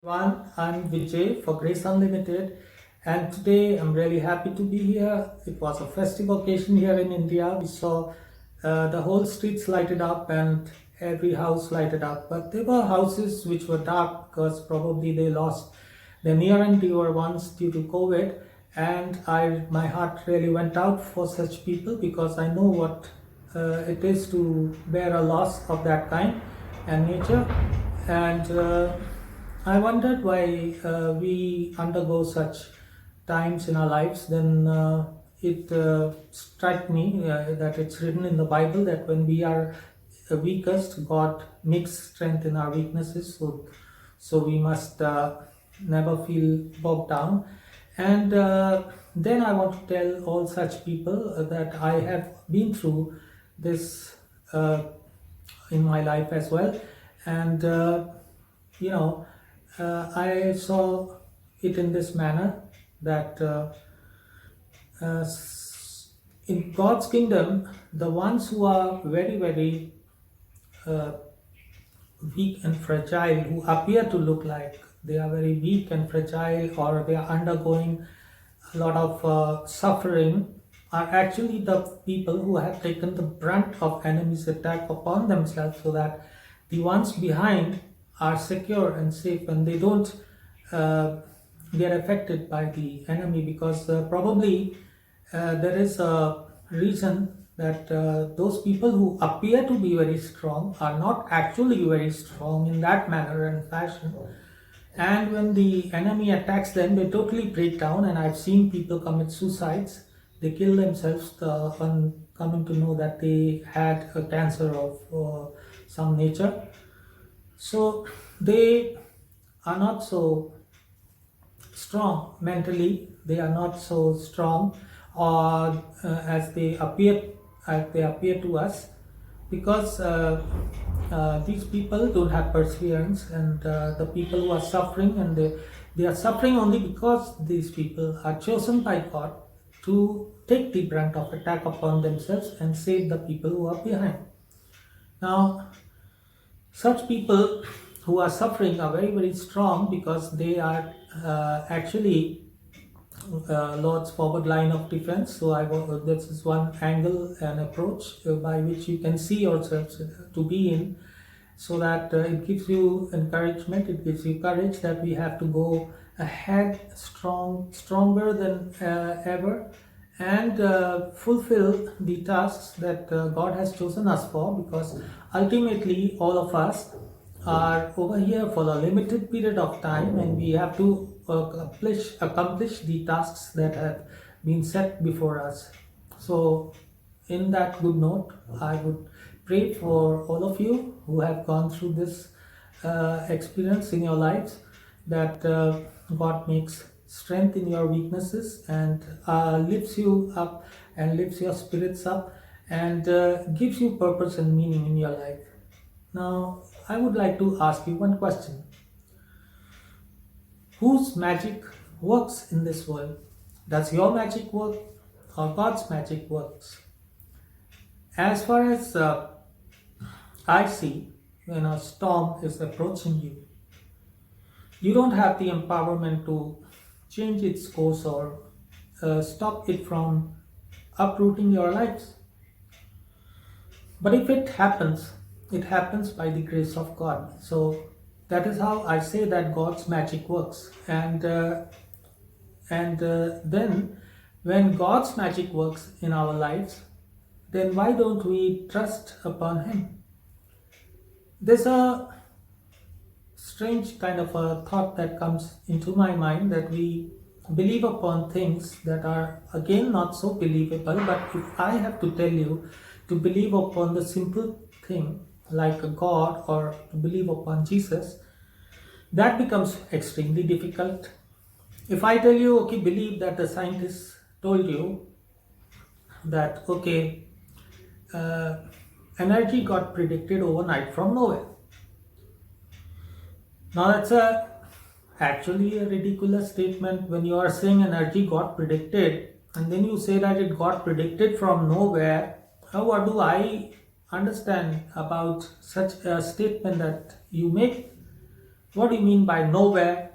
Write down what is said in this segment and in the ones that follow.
Everyone, I'm Vijay for Graceunlimited, and today I'm really happy to be here. It was a festive occasion here in India. We saw the whole streets lighted up and every house lighted up, but there were houses which were dark because probably they lost their near and dear ones due to COVID. And my heart really went out for such people because I know what it is to bear a loss of that kind and nature. And I wondered why we undergo such times in our lives. Then it struck me that it's written in the Bible that when we are weakest, God makes strength in our weaknesses. So we must never feel bogged down. And then I want to tell all such people that I have been through this in my life as well. And you know, I saw it in this manner that in God's kingdom, the ones who are very, very uh, weak and fragile, who appear to look like they are very weak and fragile, or they are undergoing a lot of suffering, are actually the people who have taken the brunt of enemy's attack upon themselves, so that the ones behind are secure and safe and they don't get affected by the enemy, because probably there is a reason that those people who appear to be very strong are not actually very strong in that manner and fashion. And when the enemy attacks them, they totally break down. And I've seen people commit suicides. They kill themselves on coming to know that they had a cancer of some nature. So they are not so strong mentally. They are not so strong, or as they appear to us, because these people don't have perseverance. And the people who are suffering, and they are suffering only because these people are chosen by God to take the brunt of attack upon themselves and save the people who are behind. Now, such people who are suffering are very, very strong because they are actually Lord's forward line of defense. So this is one angle and approach by which you can see yourselves to be in, so that it gives you encouragement, it gives you courage that we have to go ahead stronger than ever, and fulfill the tasks that God has chosen us for, because ultimately all of us are over here for a limited period of time, and we have to accomplish the tasks that have been set before us. So in that good note, I would pray for all of you who have gone through this experience in your lives, that God makes strength in your weaknesses and lifts you up and lifts your spirits up, and gives you purpose and meaning in your life. Now, I would like to ask you one question. Whose magic works in this world? Does your magic work, or God's magic works? As far as I see, when a storm is approaching you, you don't have the empowerment to change its course or stop it from uprooting your lives. But if it happens by the grace of God. So that is how I say that God's magic works. And then when God's magic works in our lives, then why don't we trust upon Him? There's a strange kind of a thought that comes into my mind, that we believe upon things that are again not so believable. But if I have to tell you to believe upon the simple thing like a God, or to believe upon Jesus, that becomes extremely difficult. If I tell you, okay, believe that the scientists told you that, okay, energy got predicted overnight from nowhere. Now that's actually a ridiculous statement. When you are saying energy got predicted, and then you say that it got predicted from nowhere, what do I understand about such a statement that you make? What do you mean by nowhere?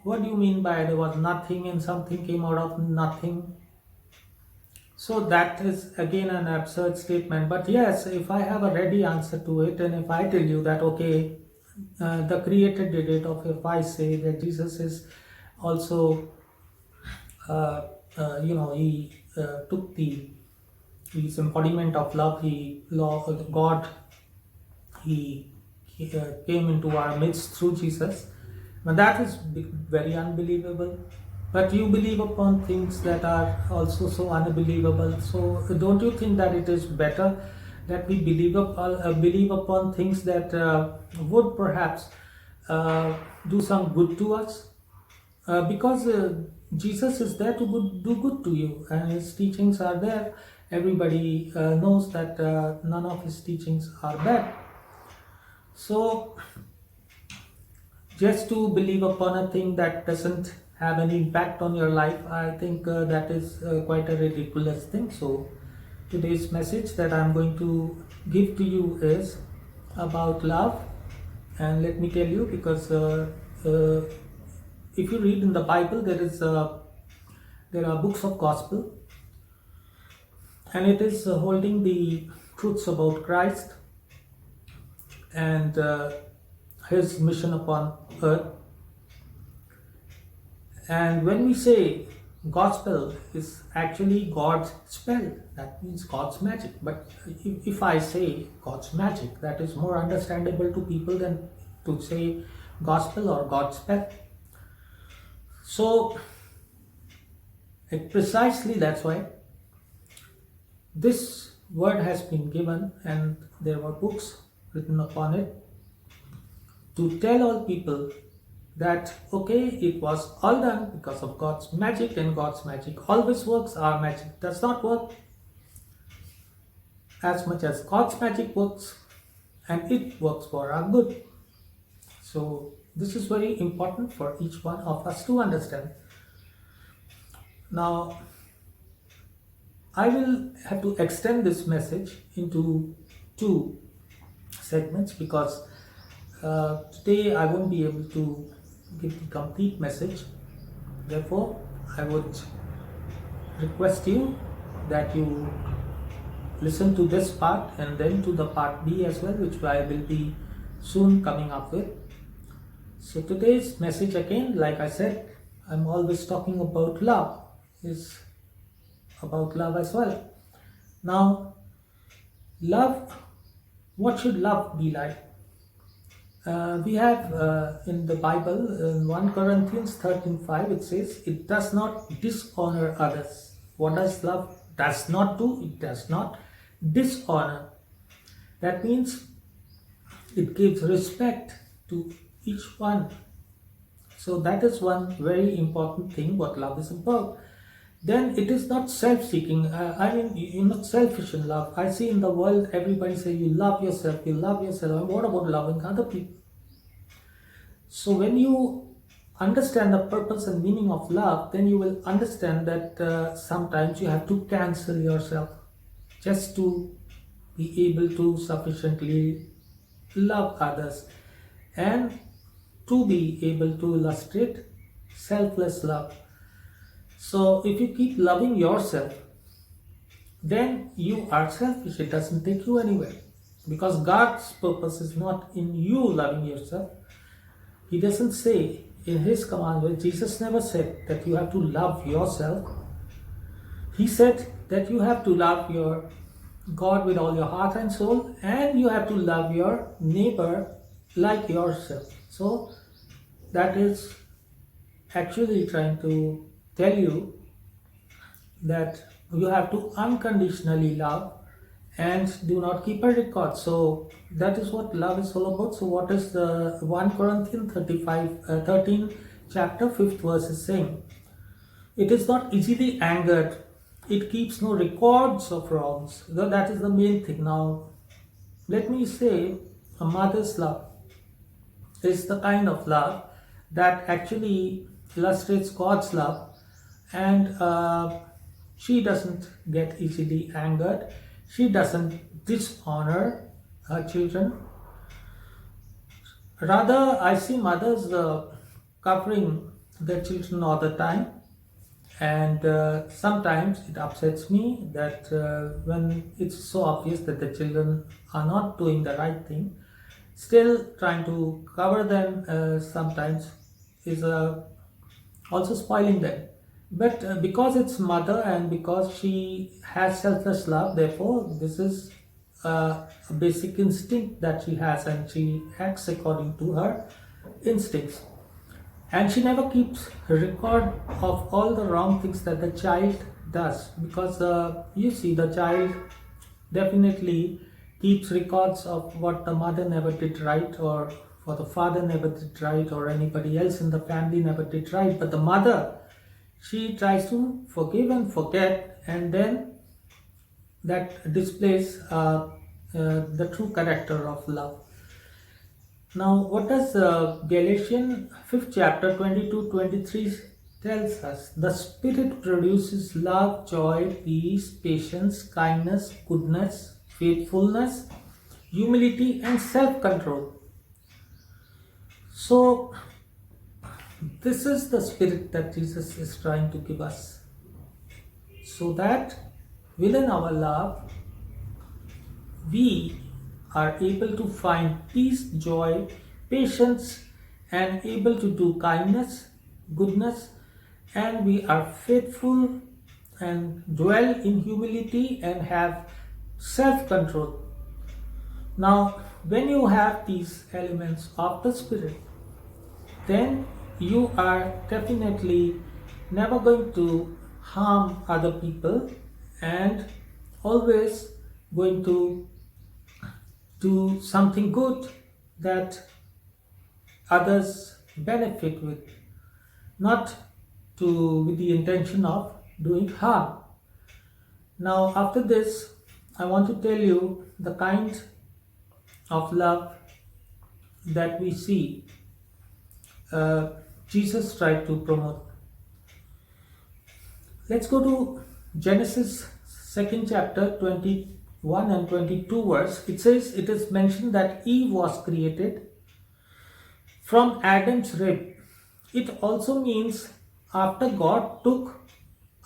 What do you mean by there was nothing and something came out of nothing? So that is again an absurd statement. But yes, if I have a ready answer to it, and if I tell you that, okay, the Creator did it, or if I say that Jesus is also, he took his embodiment of love, God, he came into our midst through Jesus. Now that is very unbelievable. But you believe upon things that are also so unbelievable. So don't you think that it is better that we believe upon things that would perhaps do some good to us? Because Jesus is there to do good to you, and his teachings are there. Everybody knows that none of his teachings are bad. So just to believe upon a thing that doesn't have any impact on your life, I think that is quite a ridiculous thing. So today's message that I'm going to give to you is about love. And let me tell you, because if you read in the Bible, there are books of gospel, and it is holding the truths about Christ and his mission upon earth. And when we say gospel is actually God's spell, that means God's magic. But if I say God's magic, that is more understandable to people than to say gospel or God's spell. So precisely that's why this word has been given, and there were books written upon it to tell all people that, okay, it was all done because of God's magic, and God's magic always works. Our magic does not work as much as God's magic works, and it works for our good. So this is very important for each one of us to understand. Now, I will have to extend this message into two segments, because today I won't be able to give the complete message. Therefore, I would request you that you listen to this part and then to the part B as well, which I will be soon coming up with. So today's message, again, like I said, I'm always talking about love, is about love as well. Now, love, what should love be like? We have in the Bible, in 1 Corinthians 13:5, it says, it does not dishonor others. What does love does not do? It does not dishonor. That means it gives respect to each one. So that is one very important thing what love is about. Then it is not self-seeking. You're not selfish in love. I see in the world everybody say you love yourself, you love yourself. And what about loving other people? So when you understand the purpose and meaning of love, then you will understand that sometimes you have to cancel yourself just to be able to sufficiently love others, and to be able to illustrate selfless love. So if you keep loving yourself, then you are selfish. It doesn't take you anywhere, because God's purpose is not in you loving yourself. He doesn't say in his command, Jesus never said that you have to love yourself. He said that you have to love your God with all your heart and soul, and you have to love your neighbor like yourself. So that is actually trying to tell you that you have to unconditionally love and do not keep a record. So that is what love is all about. So what is the 1 Corinthians 13 chapter 5th verse is saying? It is not easily angered. It keeps no records of wrongs. So that is the main thing. Now, let me say, a mother's love is the kind of love that actually illustrates God's love, and she doesn't get easily angered. She doesn't dishonor her children. Rather, I see mothers covering their children all the time, and sometimes it upsets me that when it's so obvious that the children are not doing the right thing, still trying to cover them sometimes is also spoiling them. But because it's mother and because she has selfless love, therefore this is a basic instinct that she has, and she acts according to her instincts. And she never keeps record of all the wrong things that the child does, because you see, the child definitely keeps records of what the mother never did right, or what the father never did right, or anybody else in the family never did right. But the mother, she tries to forgive and forget, and then that displays the true character of love. Now, what does Galatians 5th chapter 22-23 tells us? The Spirit produces love, joy, peace, patience, kindness, goodness, faithfulness, humility, and self-control. So, this is the Spirit that Jesus is trying to give us, so that within our love, we are able to find peace, joy, patience, and able to do kindness, goodness, and we are faithful and dwell in humility and have self-control. Now, when you have these elements of the Spirit, then you are definitely never going to harm other people, and always going to do something good that others benefit with, not with the intention of doing harm. Now, after this, I want to tell you the kind of love that we see Jesus tried to promote. Let's go to Genesis 2nd chapter 21 and 22 verse. It says, it is mentioned that Eve was created from Adam's rib. It also means after God took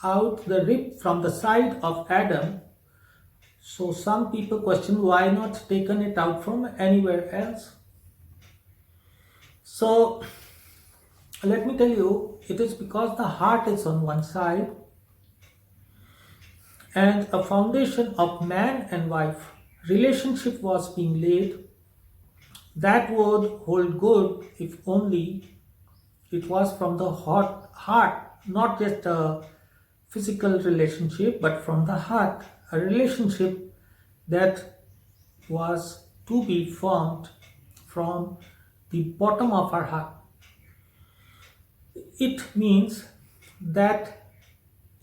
out the rib from the side of Adam. So some people question, why not taken it out from anywhere else? So let me tell you, it is because the heart is on one side, and a foundation of man and wife relationship was being laid that would hold good if only it was from the heart, not just a physical relationship, but from the heart, a relationship that was to be formed from the bottom of our heart. It means that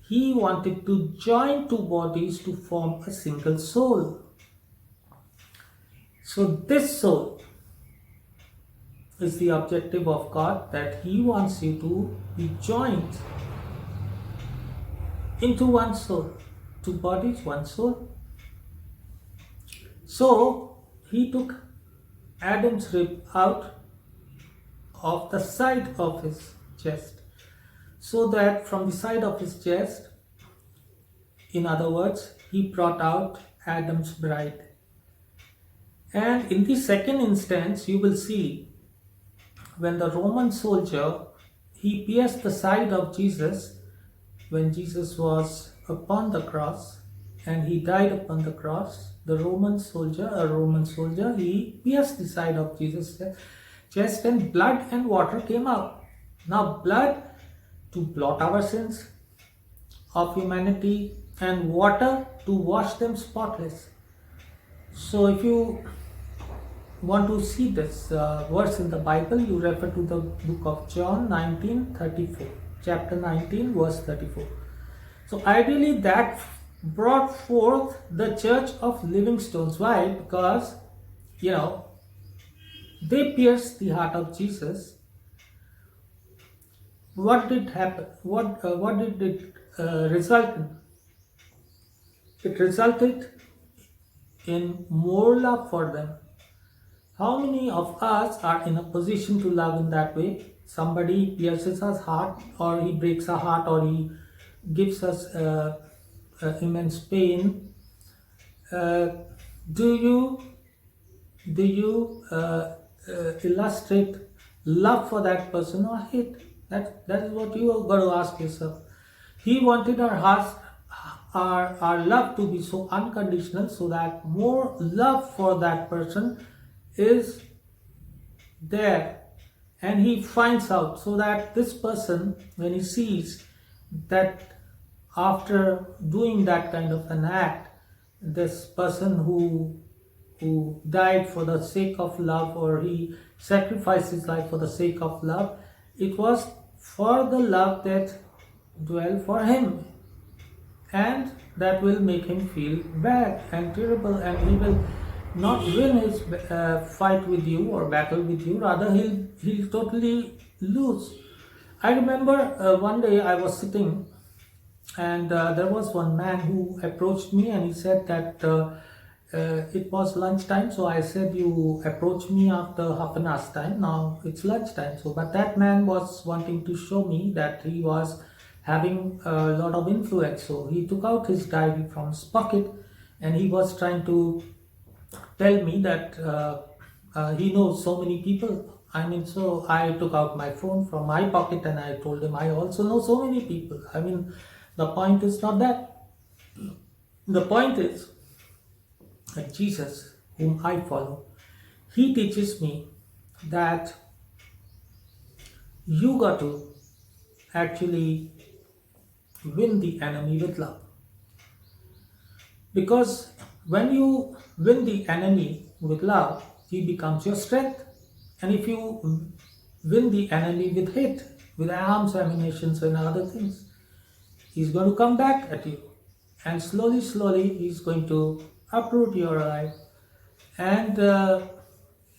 he wanted to join two bodies to form a single soul. So this soul is the objective of God, that he wants you to be joined into one soul. Two bodies, one soul. So he took Adam's rib out of the side of his chest, so that from the side of his chest, in other words, he brought out Adam's bride. And in the second instance, you will see when the Roman soldier, he pierced the side of Jesus when Jesus was upon the cross, and he died upon the cross. The Roman soldier, he pierced the side of Jesus' chest, and blood and water came out. Now blood to blot our sins of humanity, and water to wash them spotless. So if you want to see this verse in the Bible, you refer to the book of John 19:34, chapter 19 verse 34. So ideally that brought forth the church of living stones. Why? Because they pierced the heart of Jesus. What did happen? What did it result in? It resulted in more love for them. How many of us are in a position to love in that way? Somebody pierces us heart, or he breaks our heart, or he gives us immense pain. Uh, do you illustrate love for that person or hate? That is what you have got to ask yourself. He wanted our hearts, our love to be so unconditional, so that more love for that person is there, and he finds out, so that this person, when he sees that after doing that kind of an act, this person who died for the sake of love, or he sacrificed his life for the sake of love, it was for the love that dwelt for him, and that will make him feel bad and terrible, and he will not win his fight with you or battle with you, rather he'll totally lose. I remember one day I was sitting, and there was one man who approached me, and he said that it was lunchtime. So I said, you approached me after half an hour's time, now it's lunchtime. So but that man was wanting to show me that he was having a lot of influence. So he took out his diary from his pocket, and he was trying to tell me that he knows so many people. I mean, so I took out my phone from my pocket, and I told him I also know so many people. I mean, the point is not that. The point is that Jesus, whom I follow, he teaches me that you got to actually win the enemy with love. Because when you win the enemy with love, he becomes your strength. And if you win the enemy with hate, with arms, ammunitions, and other things, he's going to come back at you. And slowly, he's going to uproot your life. And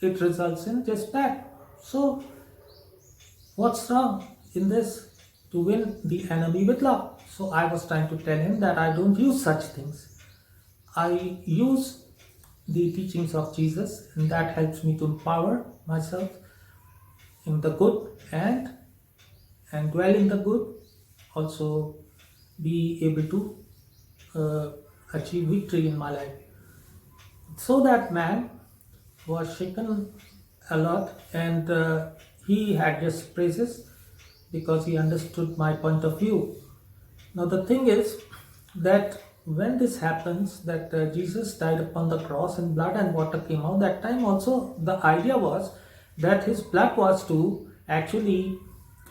it results in just that. So, what's wrong in this? To win the enemy with love. So I was trying to tell him that I don't use such things. I use the teachings of Jesus, and that helps me to empower myself in the good and dwell in the good, also be able to achieve victory in my life. So that man was shaken a lot, and he had just praises because he understood my point of view. Now the thing is that when this happens, that Jesus died upon the cross and blood and water came out, that time also the idea was that his blood was to actually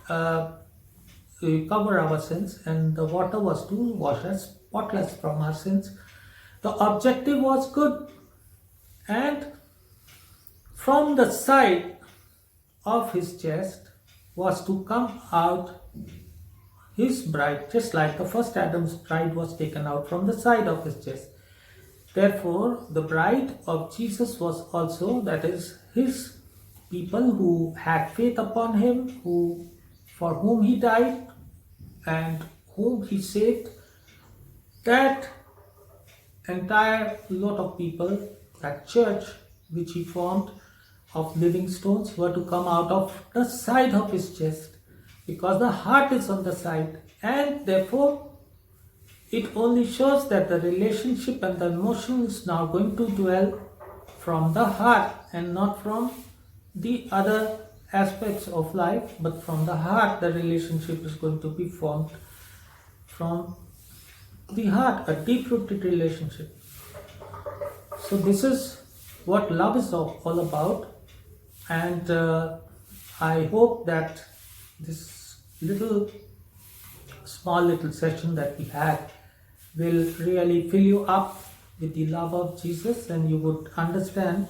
cover our sins, and the water was to wash us spotless from our sins. The objective was good, and from the side of his chest was to come out his bride, just like the first Adam's bride was taken out from the side of his chest. Therefore, the bride of Jesus was also, that is, his people who had faith upon him, for whom he died and whom he saved. That entire lot of people, that church which he formed of living stones, were to come out of the side of his chest, because the heart is on the side, and therefore it only shows that the relationship and the emotion is now going to dwell from the heart and not from the other aspects of life, but from the heart the relationship is going to be formed from the heart, a deep-rooted relationship. So this is what love is all about, and I hope that this small little session that we had will really fill you up with the love of Jesus, and you would understand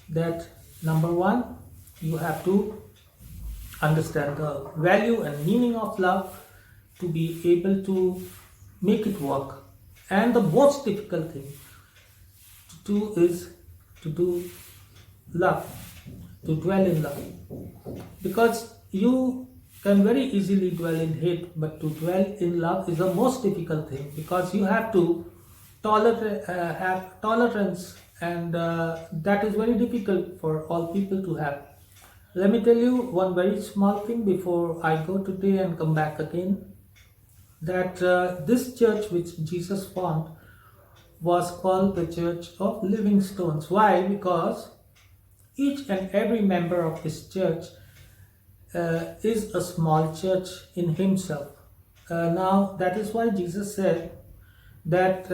that number one, you have to understand the value and meaning of love to be able to make it work. And the most difficult thing to do is to do love, to dwell in love, because you can very easily dwell in hate, but to dwell in love is the most difficult thing, because you have to have tolerance and that is very difficult for all people to have. Let me tell you one very small thing before I go today and come back again, that this church which Jesus formed was called the Church of Living Stones. Why? Because each and every member of this church is a small church in himself. Now that is why Jesus said that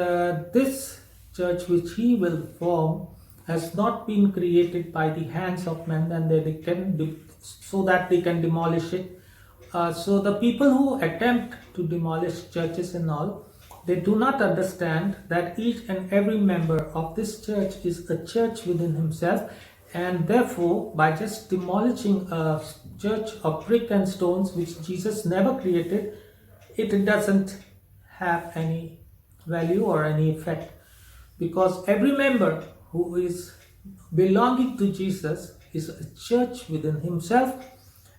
this church which he will form has not been created by the hands of men, and they can so that they can demolish it. So the people who attempt to demolish churches and all, they do not understand that each and every member of this church is a church within himself, and therefore by just demolishing a church of brick and stones which Jesus never created, it doesn't have any value or any effect, because every member who is belonging to Jesus is a church within himself,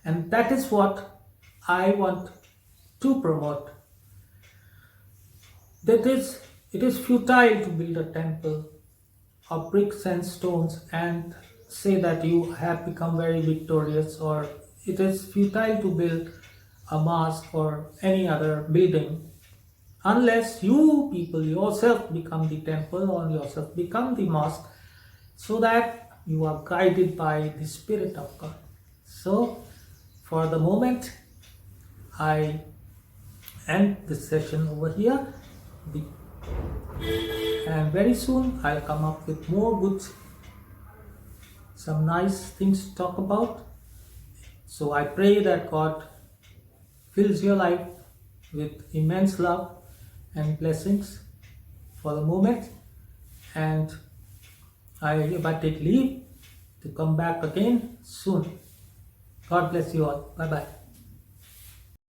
and that is what I want to promote. That is, it is futile to build a temple of bricks and stones and say that you have become very victorious, or it is futile to build a mosque or any other building unless you people yourself become the temple or yourself become the mosque, so that you are guided by the Spirit of God. So for the moment I end this session over here, and very soon I'll come up with more good, some nice things to talk about. So I pray that God fills your life with immense love and blessings for the moment, and I hereby take leave to come back again soon. God bless you all. Bye bye.